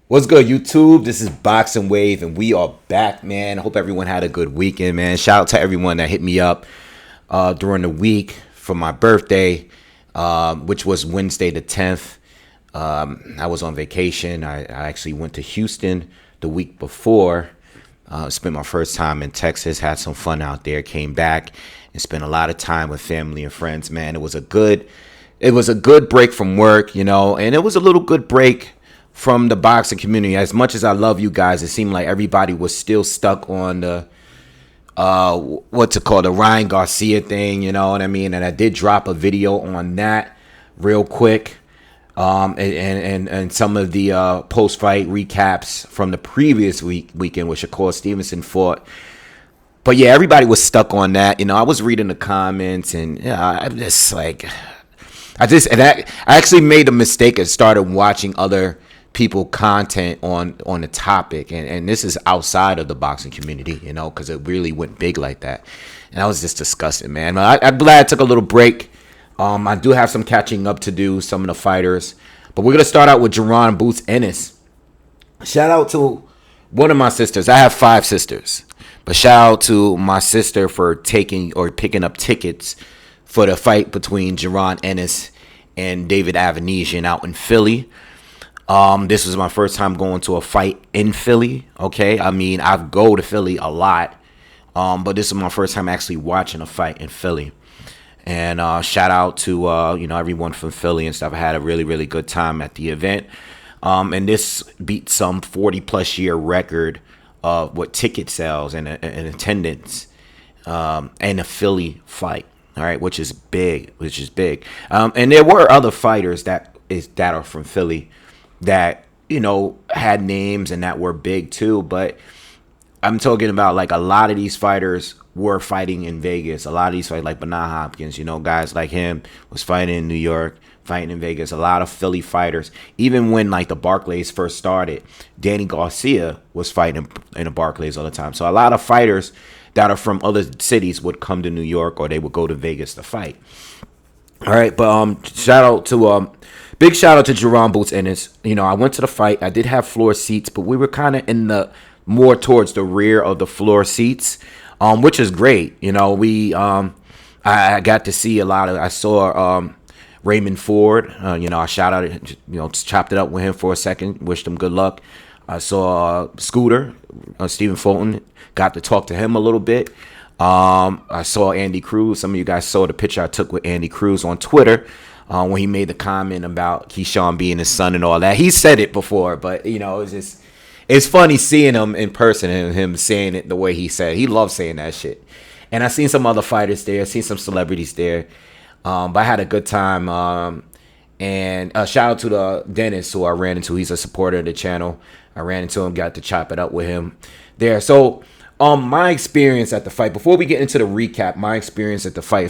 What's good, YouTube? This is Boxingwave, and we are back, man. I hope everyone had a good weekend, man. Shout out to everyone that hit me up during the week for my birthday, which was Wednesday the 10th. I was on vacation. I actually went to Houston the week before. Spent my first time in Texas, had some fun out there, came back and spent a lot of time with family and friends, man. It was a good break from work, and it was a little good break from the boxing community. As much as I love you guys, it seemed like everybody was still stuck on the the Ryan Garcia thing, you know what I mean? And I did drop a video on that real quick. And some of the post-fight recaps from the previous weekend, which of course Stevenson fought. But yeah, everybody was stuck on that. I was reading the comments, and I actually made a mistake and started watching other people content on the topic, and this is outside of the boxing community, because it really went big like that, and I was just disgusted, man. I'm glad I took a little break. I do have some catching up to do, some of the fighters, but we're gonna start out with Jaron Boots Ennis. Shout out to one of my sisters. I have 5 sisters, but shout out to my sister for picking up tickets for the fight between Jaron Ennis and David Avanesyan out in Philly. This was my first time going to a fight in Philly. Okay, I mean, I go to Philly a lot, but this is my first time actually watching a fight in Philly. And shout out to everyone from Philly and stuff. I had a really, really good time at the event. And this beat some 40+ year record of what ticket sales and attendance and a Philly fight. All right, which is big. And there were other fighters that are from Philly that had names and that were big too, but I'm talking about like a lot of these fighters were fighting in Vegas. A lot of these fighters, like Bernard Hopkins, guys like him was fighting in New York, fighting in Vegas. A lot of Philly fighters, even when like the Barclays first started, Danny Garcia was fighting in the Barclays all the time. So a lot of fighters that are from other cities would come to New York, or they would go to Vegas to fight. All right, but big shout out to Jaron Boots Ennis. I went to the fight. I did have floor seats, but we were kind of in the more towards the rear of the floor seats, which is great. I got to see a lot of. I saw Raymond Ford. I shout out, chopped it up with him for a second. Wished him good luck. I saw Scooter, Stephen Fulton. Got to talk to him a little bit. I saw Andy Cruz. Some of you guys saw the picture I took with Andy Cruz on Twitter when he made the comment about Keyshawn being his son and all that. He said it before, but it's funny seeing him in person and him saying it the way he said. He loves saying that shit. And I seen some other fighters there. I seen some celebrities there. But I had a good time. And shout out to the Dennis who I ran into. He's a supporter of the channel. I ran into him, got to chop it up with him there. So my experience at the fight, before we get into the recap, my experience at the fight,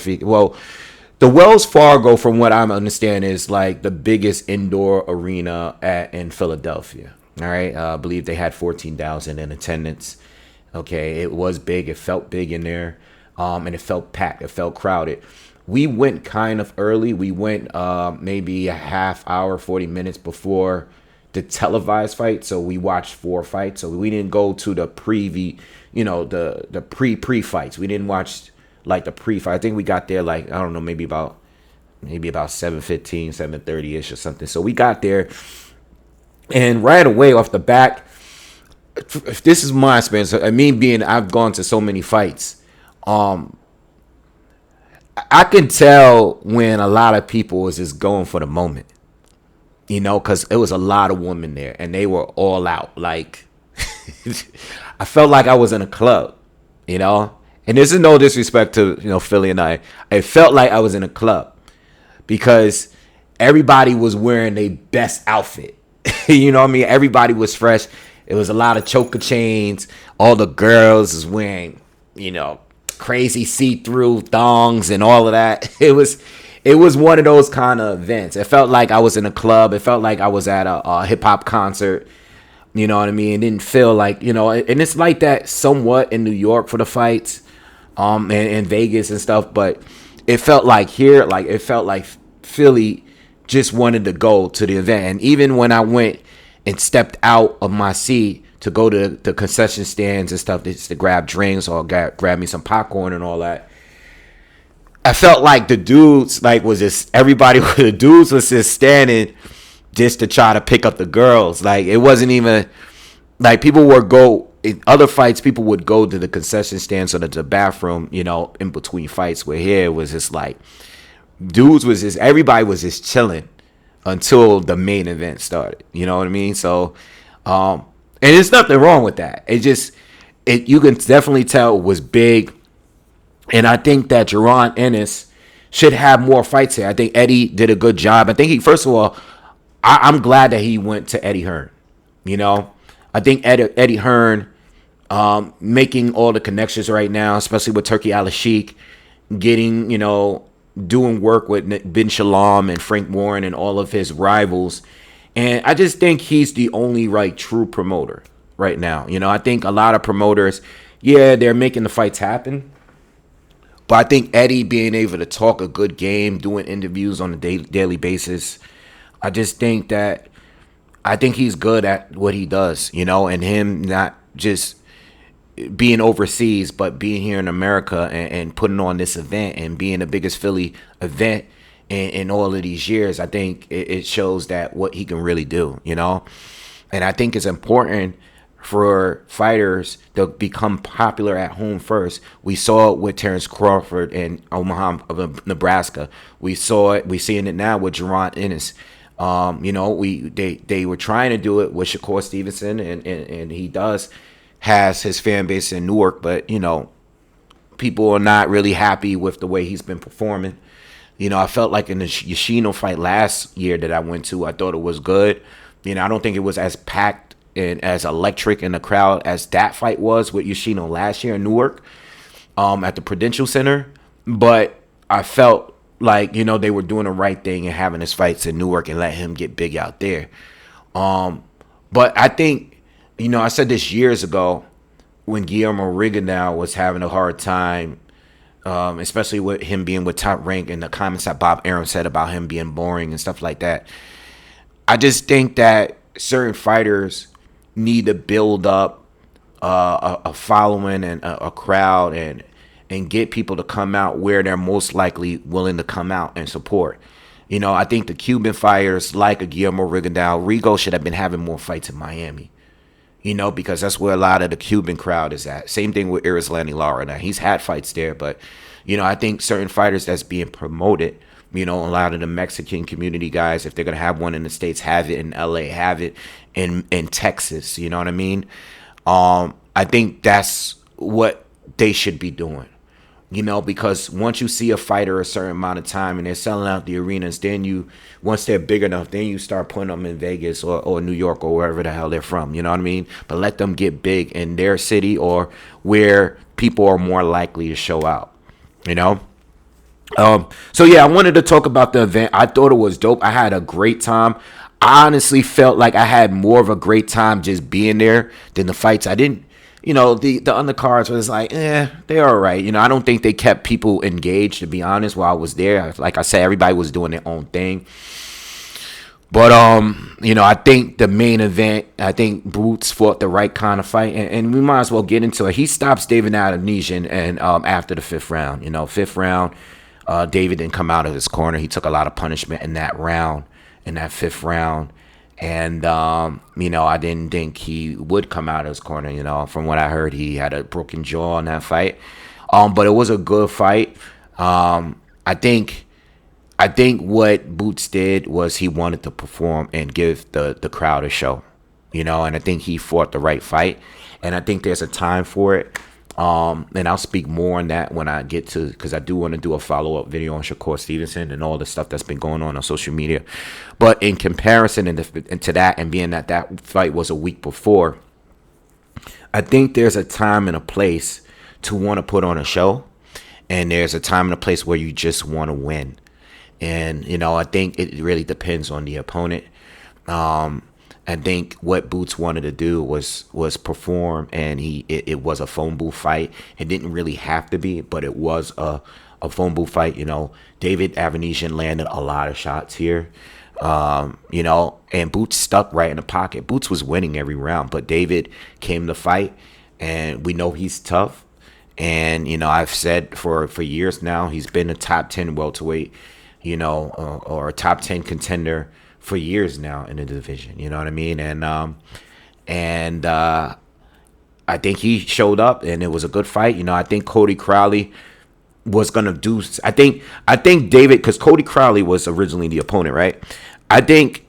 the Wells Fargo, from what I'm understanding, is like the biggest indoor arena in Philadelphia. All right, I believe they had 14,000 in attendance. Okay, it was big. It felt big in there, and it felt packed. It felt crowded. We went kind of early. We went maybe a half hour, 40 minutes before the televised fight. So we watched 4 fights. So we didn't go to the the pre-fights. We didn't watch like the pre-fight. I think we got there like, I don't know, maybe about 7:15, 7:30ish or something. So we got there, and right away off the back, this is my experience. I've gone to so many fights. I can tell when a lot of people was just going for the moment, because it was a lot of women there, and they were all out. Like, I felt like I was in a club, And this is no disrespect to, Philly and I. It felt like I was in a club because everybody was wearing their best outfit. You know what I mean? Everybody was fresh. It was a lot of choker chains. All the girls was wearing, crazy see-through thongs and all of that. It was one of those kind of events. It felt like I was in a club. It felt like I was at a hip-hop concert. You know what I mean? It didn't feel like, and it's like that somewhat in New York for the fights. And Vegas and stuff, but it felt like here, it felt like Philly just wanted to go to the event. And even when I went and stepped out of my seat to go to the concession stands and stuff to grab drinks or grab me some popcorn and all that, I felt like the dudes like was just everybody the dudes was just standing just to try to pick up the girls. Like it wasn't even like people would go in other fights, people would go to the concession stands or to the bathroom, you know, in between fights, where here it was just like dudes was just everybody was just chilling until the main event started. You know what I mean? So and there's nothing wrong with that. You can definitely tell it was big. And I think that Jaron Ennis should have more fights here. I think Eddie did a good job. I think first of all, I'm glad that he went to Eddie Hearn. You know, I think Eddie Hearn making all the connections right now, especially with Turki Al-Sheikh, getting, you know, doing work with Ben Shalom and Frank Warren and all of his rivals. And I just think he's the only true promoter right now. You know, I think a lot of promoters, yeah, they're making the fights happen. But I think Eddie being able to talk a good game, doing interviews on a daily basis, I think he's good at what he does, you know, and him not just being overseas, but being here in America and putting on this event and being the biggest Philly event in all of these years. I think it shows that what he can really do, you know, and I think it's important for fighters to become popular at home first. We saw it with Terrence Crawford in Omaha, Nebraska. We seeing it now with Jaron Ennis. You know, they were trying to do it with Shakur Stevenson, and he has his fan base in Newark, but you know, people are not really happy with the way he's been performing. You know, I felt like in the Yoshino fight last year that I went to, I thought it was good. You know, I don't think it was as packed and as electric in the crowd as that fight was with Yoshino last year in Newark at the Prudential Center. But I felt like, you know, they were doing the right thing and having his fights in Newark and let him get big out there. But I think, you know, I said this years ago when Guillermo Rigondeaux was having a hard time, especially with him being with Top Rank and the comments that Bob Arum said about him being boring and stuff like that. I just think that certain fighters need to build up a following and a crowd and get people to come out where they're most likely willing to come out and support. You know, I think the Cuban fighters like a Guillermo Rigondeaux, Rigo should have been having more fights in Miami. You know, because that's where a lot of the Cuban crowd is at. Same thing with Arislani Lara. Now, he's had fights there, but, you know, I think certain fighters that's being promoted, you know, a lot of the Mexican community guys, if they're going to have one in the States, have it in LA, have it in Texas. You know what I mean? I think that's what they should be doing. You know, because once you see a fighter a certain amount of time and they're selling out the arenas, then once they're big enough, then you start putting them in Vegas or New York or wherever the hell they're from. You know what I mean? But let them get big in their city or where people are more likely to show out, you know? So yeah, I wanted to talk about the event. I thought it was dope. I had a great time. I honestly felt like I had more of a great time just being there than the fights. I didn't, you know, the undercards was like, they're all right. You know, I don't think they kept people engaged, to be honest, while I was there. Like I said, everybody was doing their own thing. But, you know, I think the main event, I think Boots fought the right kind of fight. And we might as well get into it. He stops David Avanesyan and after the fifth round. You know, fifth round, David didn't come out of his corner. He took a lot of punishment in that round, in that fifth round. And, you know, I didn't think he would come out of his corner. You know, from what I heard, he had a broken jaw in that fight. But it was a good fight. I think what Boots did was he wanted to perform and give the crowd a show. You know, and I think he fought the right fight. And I think there's a time for it. And I'll speak more on that when I get to, because I do want to do a follow-up video on Shakur Stevenson and all the stuff that's been going on social media. But in comparison to that, and being that fight was a week before, I think there's a time and a place to want to put on a show, and there's a time and a place where you just want to win. And, you know, I think it really depends on the opponent. I think what Boots wanted to do was perform, and it was a phone booth fight. It didn't really have to be, but it was a phone booth fight. You know, David Avanesyan landed a lot of shots here. And Boots stuck right in the pocket. Boots was winning every round, but David came to fight, and we know he's tough. And I've said for years now, he's been a top 10 welterweight, or a top 10 contender for years now in the division. You know what I mean? And I think he showed up, and it was a good fight. I think Cody Crowley was gonna do. I think David, because Cody Crowley was originally the opponent, right? I think,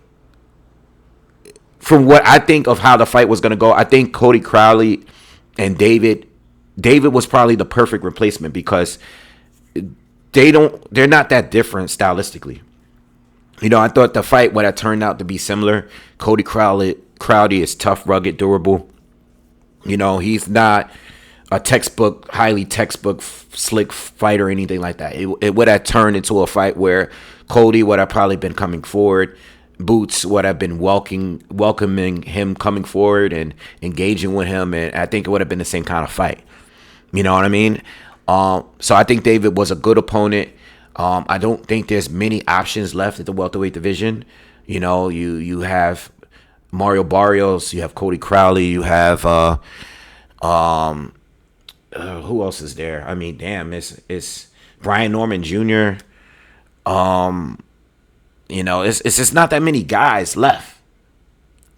from what I think of how the fight was gonna go, I think Cody Crowley and David was probably the perfect replacement, because they're not that different stylistically. I thought the fight would have turned out to be similar. Cody Crowley is tough, rugged, durable. He's not a highly textbook, slick fight or anything like that. It would have turned into a fight where Cody would have probably been coming forward. Boots would have been welcoming him coming forward and engaging with him. And I think it would have been the same kind of fight. You know what I mean? So I think David was a good opponent. I don't think there's many options left at the welterweight division. You have Mario Barrios, you have Cody Crowley, you have who else is there? I mean, damn, it's Brian Norman Jr. It's just not that many guys left.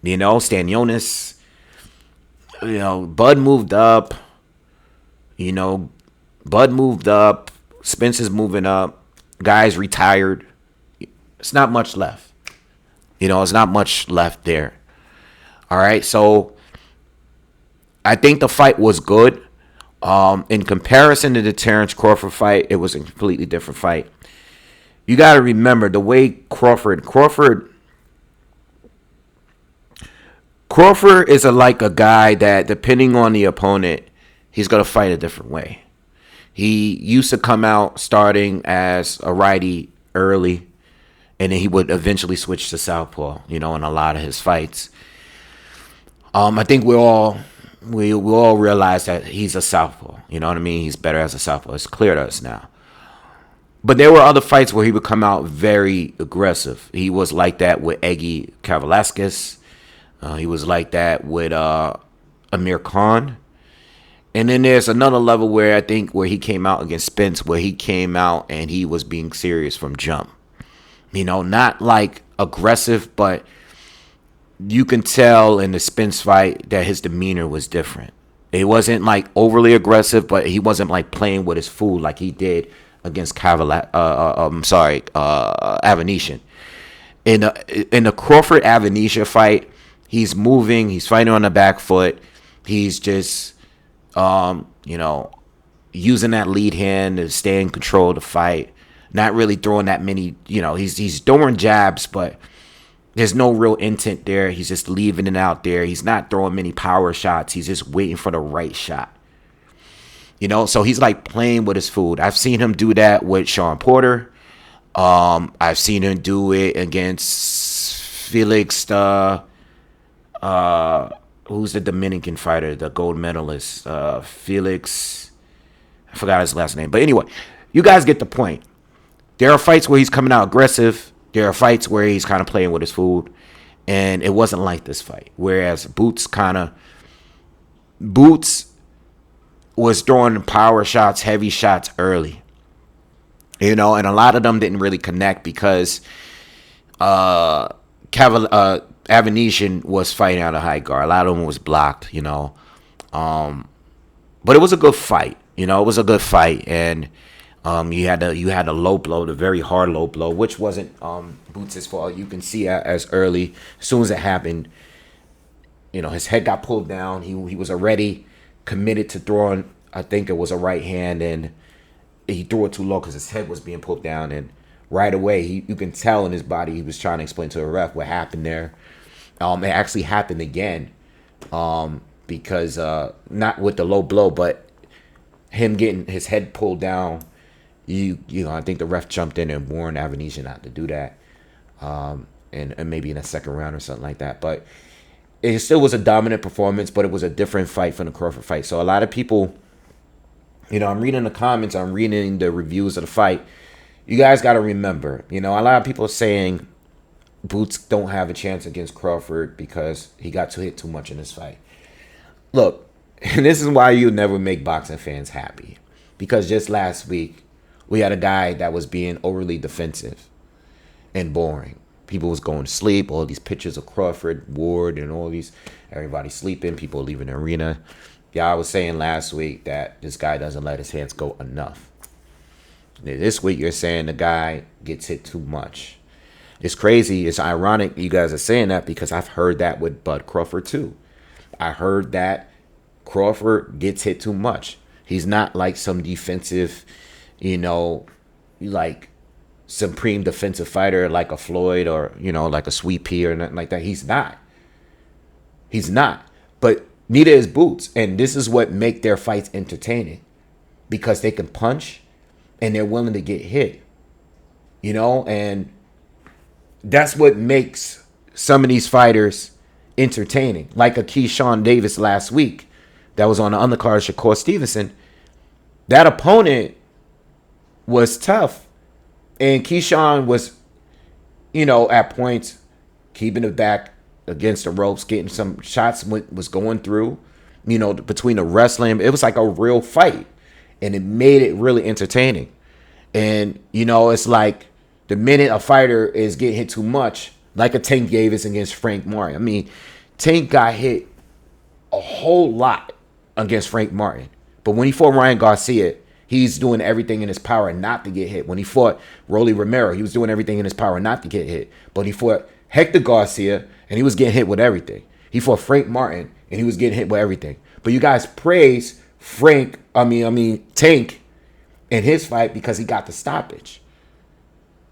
Stan Jonas. Bud moved up. Bud moved up. Spencer's moving up. Guys retired. It's not much left. It's not much left there. All right, so I think the fight was good. In comparison to the Terrence Crawford fight, it was a completely different fight. You got to remember the way Crawford is like a guy that, depending on the opponent, he's going to fight a different way. He used to come out starting as a righty early, and then he would eventually switch to southpaw, in a lot of his fights. I think we all realize that he's a southpaw. You know what I mean? He's better as a southpaw. It's clear to us now. But there were other fights where he would come out very aggressive. He was like that with Eggy Kavalaskis. He was like that with Amir Khan. And then there's another level where I think where he came out against Spence, where he came out and he was being serious from jump. Not like aggressive, but you can tell in the Spence fight that his demeanor was different. It wasn't like overly aggressive, but he wasn't like playing with his food like he did against Avanesyan. In the Crawford Avanesyan fight, he's moving, he's fighting on the back foot, he's just using that lead hand to stay in control of the fight, not really throwing that many, he's throwing jabs, but there's no real intent there. He's just leaving it out there. He's not throwing many power shots. He's just waiting for the right shot. So he's like playing with his food. I've seen him do that with Sean Porter. I've seen him do it against Felix, who's the Dominican fighter, the gold medalist, Felix. I forgot his last name. But anyway, you guys get the point. There are fights where he's coming out aggressive. There are fights where he's kind of playing with his food, and it wasn't like this fight. Whereas Boots was throwing power shots, heavy shots early, and a lot of them didn't really connect because Avanesyan was fighting out of high guard. A lot of them was blocked, but it was a good fight. It was a good fight, and you had a low blow, the very hard low blow, which wasn't Boots' fault. You can see as early, as soon as it happened, his head got pulled down. He was already committed to throwing, I think it was a right hand, and he threw it too low because his head was being pulled down. And right away, you can tell in his body he was trying to explain to the ref what happened there. It actually happened again, because not with the low blow, but him getting his head pulled down. I think the ref jumped in and warned Avanesyan not to do that, and maybe in a second round or something like that. But it still was a dominant performance, but it was a different fight from the Crawford fight. So a lot of people, I'm reading the comments, I'm reading the reviews of the fight. You guys got to remember, a lot of people are saying Boots don't have a chance against Crawford because he got to hit too much in this fight. Look, and this is why you never make boxing fans happy. Because just last week, we had a guy that was being overly defensive and boring. People was going to sleep. All these pictures of Crawford, Ward, and all these, everybody sleeping, people leaving the arena. Y'all was saying last week that this guy doesn't let his hands go enough. This week, you're saying the guy gets hit too much. It's crazy. It's ironic you guys are saying that because I've heard that with Bud Crawford too. I heard that Crawford gets hit too much. He's not like some defensive, like supreme defensive fighter like a Floyd or, like a Sweet Pea or nothing like that. He's not. He's not. But neither is Boots. And this is what make their fights entertaining. Because they can punch and they're willing to get hit. And that's what makes some of these fighters entertaining. Like a Keyshawn Davis last week that was on the undercard of Shakur Stevenson. That opponent was tough. And Keyshawn was, at points keeping it back against the ropes, getting some shots was going through, between the wrestling. It was like a real fight. And it made it really entertaining. And, it's like the minute a fighter is getting hit too much, like a Tank Davis against Frank Martin. I mean, Tank got hit a whole lot against Frank Martin. But when he fought Ryan Garcia, he's doing everything in his power not to get hit. When he fought Rolly Romero, he was doing everything in his power not to get hit. But he fought Hector Garcia, and he was getting hit with everything. He fought Frank Martin, and he was getting hit with everything. But you guys praise Tank in his fight because he got the stoppage.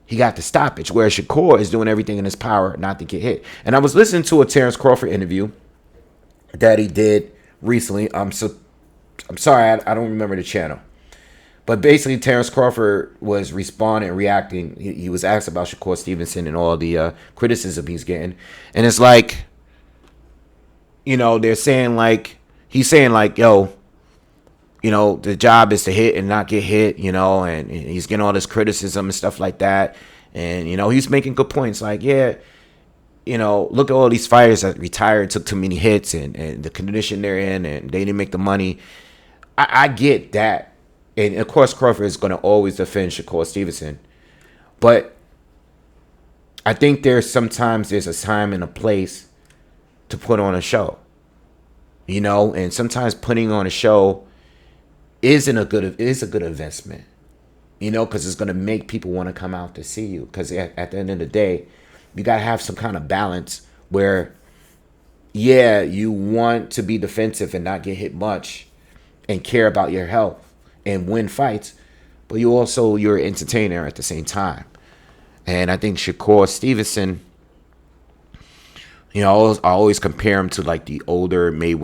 He got the stoppage, whereas Shakur is doing everything in his power not to get hit. And I was listening to a Terrence Crawford interview that he did recently. I'm sorry, I don't remember the channel. But basically, Terrence Crawford was responding, reacting. He was asked about Shakur Stevenson and all the criticism he's getting. And it's like, they're saying like, he's saying like, yo, the job is to hit and not get hit, and he's getting all this criticism and stuff like that. And, he's making good points. Like, yeah, look at all these fighters that retired, took too many hits and the condition they're in and they didn't make the money. I get that. And, of course, Crawford is going to always defend Shakur Stevenson. But I think there's a time and a place to put on a show. And sometimes putting on a show is a good investment, because it's going to make people want to come out to see you. Because at the end of the day, you got to have some kind of balance where, yeah, you want to be defensive and not get hit much and care about your health and win fights, but you're an entertainer at the same time. And I think Shakur Stevenson, I always compare him to like the older Money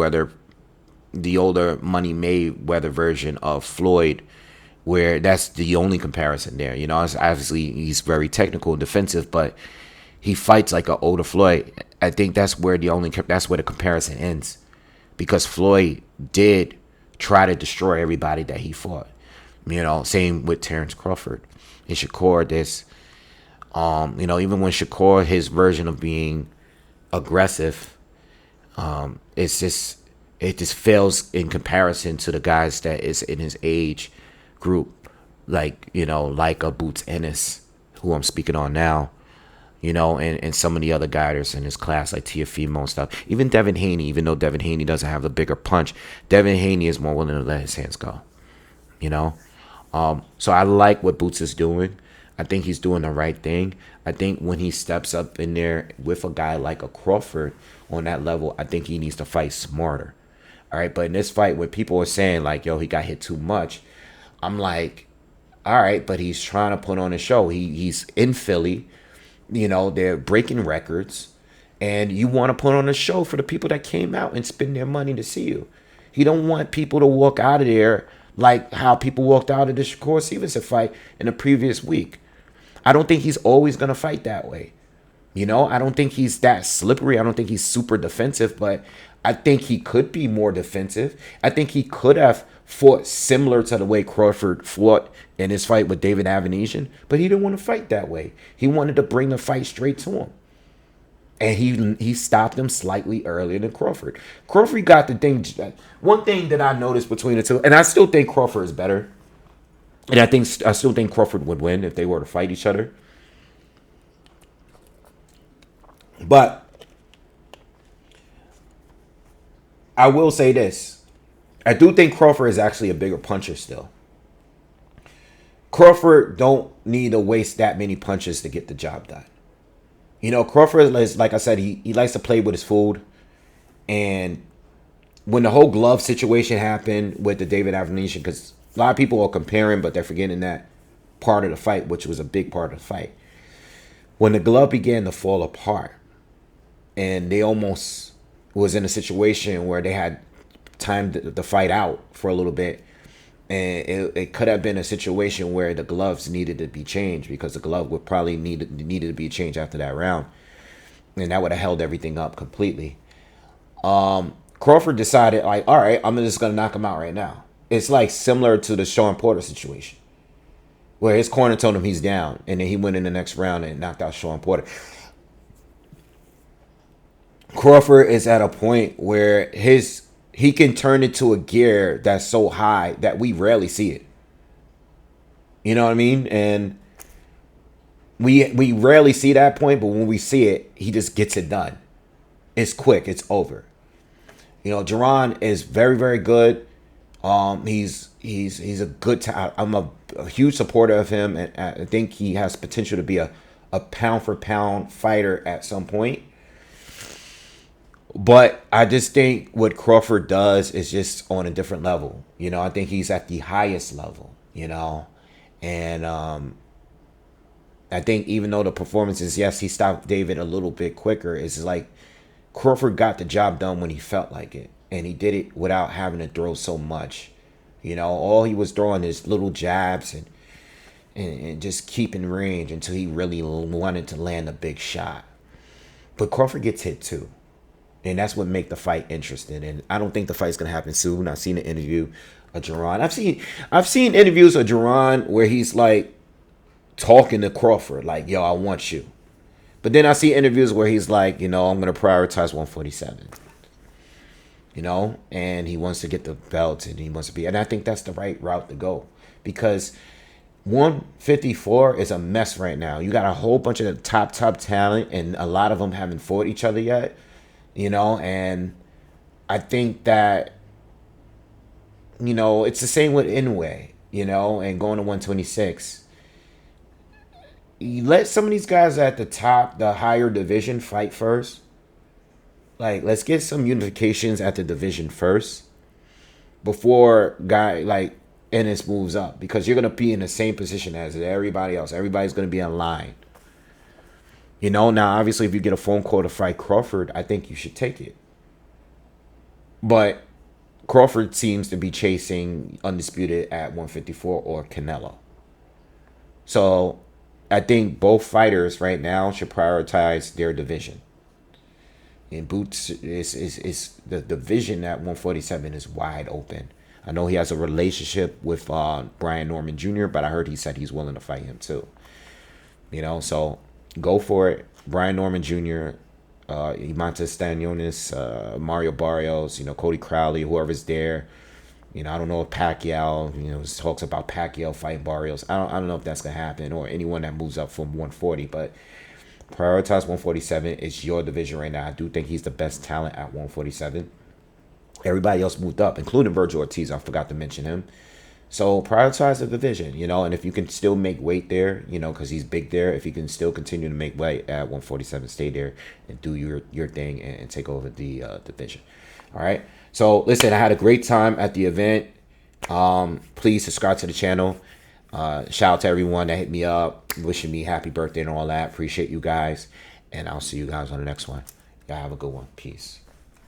Mayweather version of Floyd, where that's the only comparison there. It's obviously he's very technical and defensive, but he fights like an older Floyd. I think that's where the comparison ends, because Floyd did try to destroy everybody that he fought. Same with Terrence Crawford and Shakur. Even when Shakur, his version of being aggressive, it just fails in comparison to the guys that is in his age group, like a Boots Ennis, who I'm speaking on now, and some of the other guys in his class, like Tiafimo and stuff. Even Devin Haney, even though Devin Haney doesn't have the bigger punch, Devin Haney is more willing to let his hands go, So I like what Boots is doing. I think he's doing the right thing. I think when he steps up in there with a guy like a Crawford on that level, I think he needs to fight smarter. All right, but in this fight, when people are saying like, yo, he got hit too much, I'm like, all right, but he's trying to put on a show. He's in Philly. They're breaking records, and you want to put on a show for the people that came out and spend their money to see you. He don't want people to walk out of there like how people walked out of the Shakur Stevenson fight in the previous week. I don't think he's always going to fight that way. I don't think he's that slippery. I don't think he's super defensive, but I think he could be more defensive. I think he could have fought similar to the way Crawford fought in his fight with David Avanesyan, but he didn't want to fight that way. He wanted to bring the fight straight to him. And he stopped him slightly earlier than Crawford. Crawford got the thing. One thing that I noticed between the two, and I still think Crawford is better. And I still think Crawford would win if they were to fight each other. But I will say this. I do think Crawford is actually a bigger puncher still. Crawford don't need to waste that many punches to get the job done. You know, Crawford is, like I said, he likes to play with his food. And when the whole glove situation happened with the David Avanesyan, because a lot of people are comparing, but they're forgetting that part of the fight, which was a big part of the fight. When the glove began to fall apart, and they almost was in a situation where they had time to fight out for a little bit, and it could have been a situation where the gloves needed to be changed, because the glove would probably needed to be changed after that round, and that would have held everything up completely. Crawford decided, like, all right, I'm just gonna knock him out right now. It's like similar to the Sean Porter situation, where his corner told him he's down, and then he went in the next round and knocked out Sean Porter. Crawford is at a point where he can turn it to a gear that's so high that we rarely see it. You know what I mean? And we rarely see that point, but when we see it, he just gets it done. It's quick. It's over. You know, Jaron is very, very good. He's a good. I'm a huge supporter of him, and I think he has potential to be a pound for pound fighter at some point. But I just think what Crawford does is just on a different level. You know, I think he's at the highest level, you know. And I think even though the performances, yes, he stopped David a little bit quicker, it's like Crawford got the job done when he felt like it. And he did it without having to throw so much. You know, all he was throwing is little jabs and just keeping range until he really wanted to land a big shot. But Crawford gets hit too. And that's what make the fight interesting. And I don't think the fight's gonna happen soon. I've seen an interview of Jaron. I've seen interviews of Jaron where he's like talking to Crawford, like, yo, I want you. But then I see interviews where he's like, you know, I'm gonna prioritize 147. You know, and he wants to get the belt, and he wants to be, and I think that's the right route to go, because 154 is a mess right now. You got a whole bunch of the top talent, and a lot of them haven't fought each other yet. You know, and I think that, you know, it's the same with Inoue, you know, and going to 126. You let some of these guys at the top, the higher division, fight first. Like, let's get some unifications at the division first before guy like Ennis moves up, because you're going to be in the same position as everybody else. Everybody's going to be in line. You know, now, obviously, if you get a phone call to fight Crawford, I think you should take it. But Crawford seems to be chasing Undisputed at 154 or Canelo. So I think both fighters right now should prioritize their division. And Boots is the division at 147 is wide open. I know he has a relationship with Brian Norman Jr., but I heard he said he's willing to fight him too. You know, so go for it. Brian Norman Jr., Imantas Stanionis, Mario Barrios, you know, Cody Crowley, whoever's there. You know, I don't know if Pacquiao, you know, talks about Pacquiao fighting Barrios. I don't know if that's going to happen, or anyone that moves up from 140, but prioritize 147. It's your division right now. I do think he's the best talent at 147. Everybody else moved up, including Virgil Ortiz. I forgot to mention him. So prioritize the division, you know, and if you can still make weight there, you know, because he's big there. If you can still continue to make weight at 147, stay there and do your thing and take over the division. All right. So listen, I had a great time at the event. Please subscribe to the channel. Shout out to everyone that hit me up, wishing me happy birthday and all that. Appreciate you guys. And I'll see you guys on the next one. Y'all have a good one. Peace.